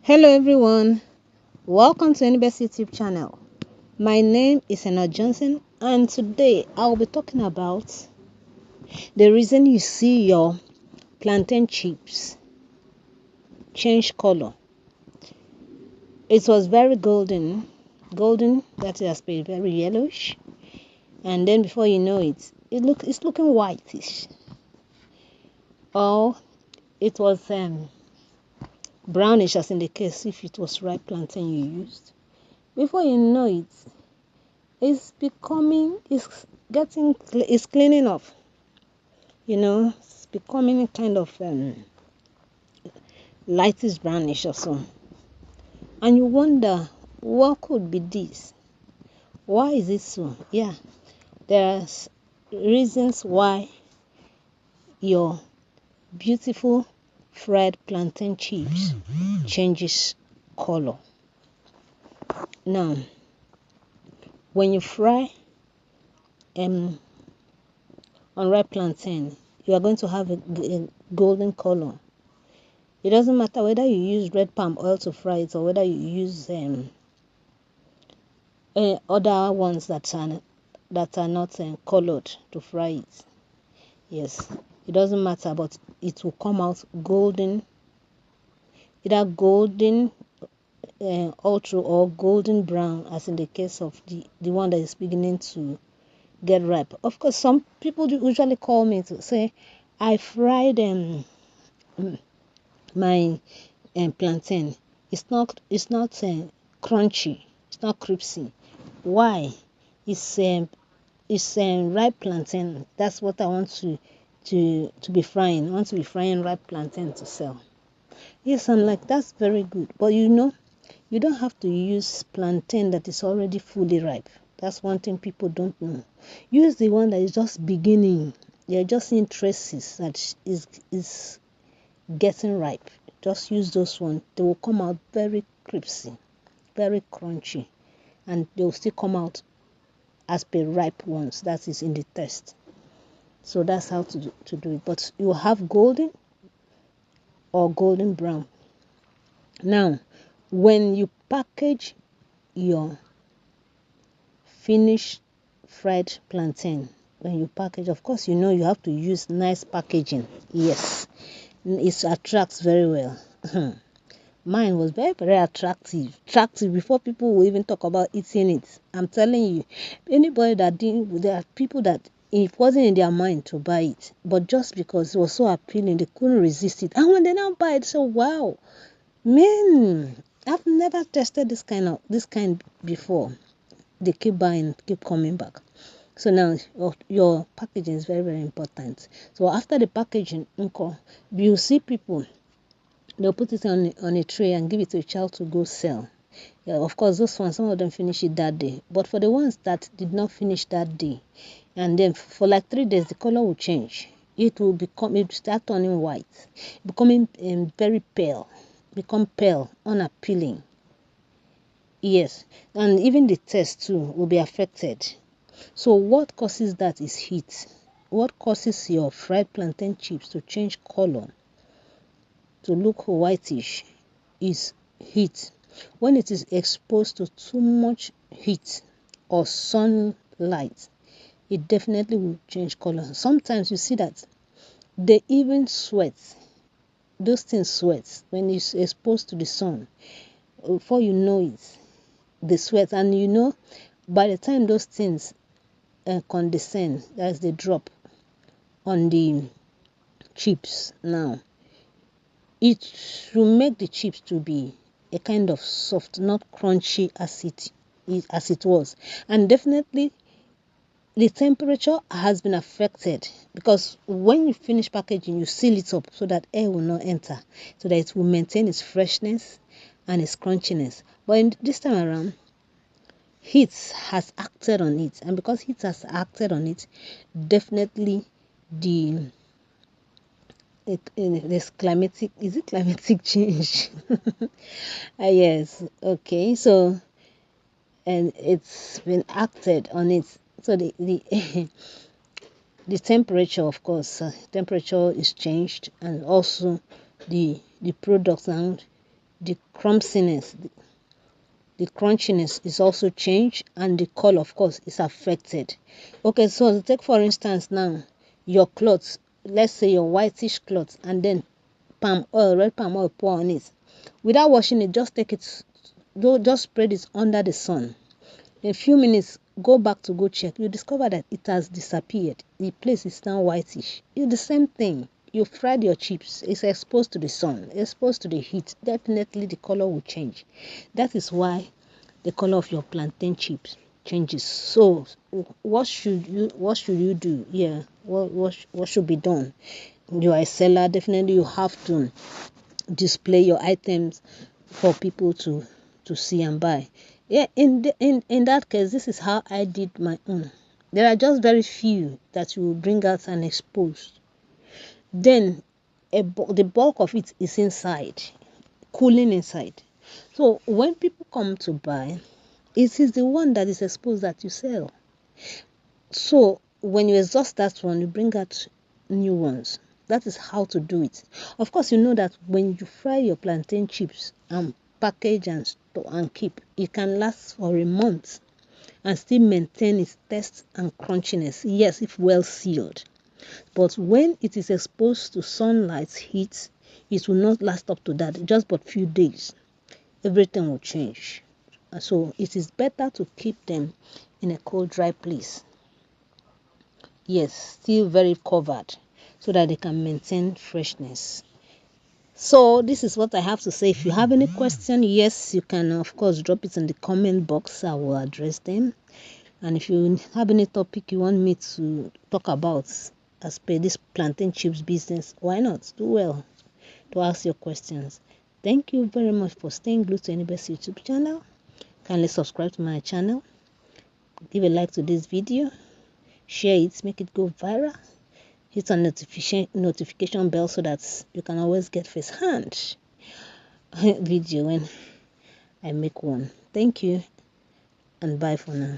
Hello everyone, welcome to Anybest YouTube channel. My name is Anna Johnson and today I'll be talking about the reason you see your plantain chips change color. It was very golden, that has been very yellowish, and then before you know it, it's looking whitish. Or it was brownish, as in the case if it was ripe plantain you used. Before you know it, it's cleaning off. It's becoming kind of lightish brownish or so. And you wonder, what could be this? Why is it so? Yeah, there's reasons why your beautiful fried plantain chips changes color. Now, when you fry unripe plantain, you are going to have a golden color. It doesn't matter whether you use red palm oil to fry it or whether you use other ones that are not colored to fry it. Yes, it doesn't matter, but it will come out golden, either golden all through or golden brown, as in the case of the one that is beginning to get ripe. Of course, some people usually call me to say, I fried my plantain. It's not crunchy, it's not crispy. Why? It's ripe plantain. That's what I want to be frying. I want to be frying ripe plantain to sell. Yes, I'm like, that's very good, but you don't have to use plantain that is already fully ripe. That's one thing people don't know. Use the one that is just beginning. You're just seeing traces that is getting ripe. Just use those ones. They will come out very crispy, very crunchy, and they will still come out as per ripe ones. That is in the test. So that's how to do it. But you will have golden or golden brown. Now, when you package your finished fried plantain, when you package, of course, you have to use nice packaging. Yes, it attracts very well. Mine was very, very attractive before people will even talk about eating it. I'm telling you, anybody that didn't, there are people that it wasn't in their mind to buy it, but just because it was so appealing, they couldn't resist it. And when they now buy it, so wow, man, I've never tested this kind before. They keep buying, keep coming back. So now your packaging is very, very important. So after the packaging, you see people, they'll put it on a tray and give it to a child to go sell. Yeah, of course, those ones, some of them finish it that day. But for the ones that did not finish that day, and then for like 3 days, the color will change. It will start turning white, becoming very pale, become pale, unappealing. Yes, and even the taste too will be affected. So what causes that is heat. What causes your fried plantain chips to change color, to look whitish, is heat. When it is exposed to too much heat or sunlight, it definitely will change color. Sometimes you see that they even sweat. Those things sweat when it's exposed to the sun. Before you know it, they sweat, and by the time those things condensate, that's the drop on the chips. Now it should make the chips to be a kind of soft, not crunchy as it was. And definitely the temperature has been affected, because when you finish packaging, you seal it up so that air will not enter, so that it will maintain its freshness and its crunchiness. But this time around, heat has acted on it, and because heat has acted on it, definitely the this climatic change. Yes, okay, so and it's been acted on it, so the the temperature, of course, temperature is changed, and also the product now the crumbiness, the crunchiness is also changed, and the color, of course, is affected. Okay, so take for instance now your clothes, let's say your whitish clothes, and then palm oil, red palm oil, pour on it without washing it. Just take it, just spread it under the sun. In a few minutes, go back to go check. You discover that it has disappeared. The place is now whitish. It's the same thing. You fried your chips. It's exposed to the sun, exposed to the heat. Definitely the color will change. That is why the color of your plantain chips changes. So what should you do? Yeah, what should be done? You are a seller. Definitely you have to display your items for people to see and buy. Yeah, in that case, this is how I did my own. There are just very few that you will bring out and expose. Then the bulk of it is inside, cooling inside. So when people come to buy, it is the one that is exposed that you sell. So when you exhaust that one, you bring out new ones. That is how to do it. Of course, you know that when you fry your plantain chips and package and store and keep, it can last for a month and still maintain its taste and crunchiness. Yes, if well sealed. But when it is exposed to sunlight heat, it will not last up to that. Just but few days, everything will change. So it is better to keep them in a cold, dry place. Yes, still very covered, so that they can maintain freshness. So this is what I have to say. If you have any question, yes, you can of course drop it in the comment box. I will address them. And if you have any topic you want me to talk about as per this plantain chips business, why not? Do well to ask your questions. Thank you very much for staying glued to Anybe's YouTube channel. Kindly subscribe to my channel. Give a like to this video. Share it, make it go viral. Hit on notification bell so that you can always get first hand video when I make one. Thank you and bye for now.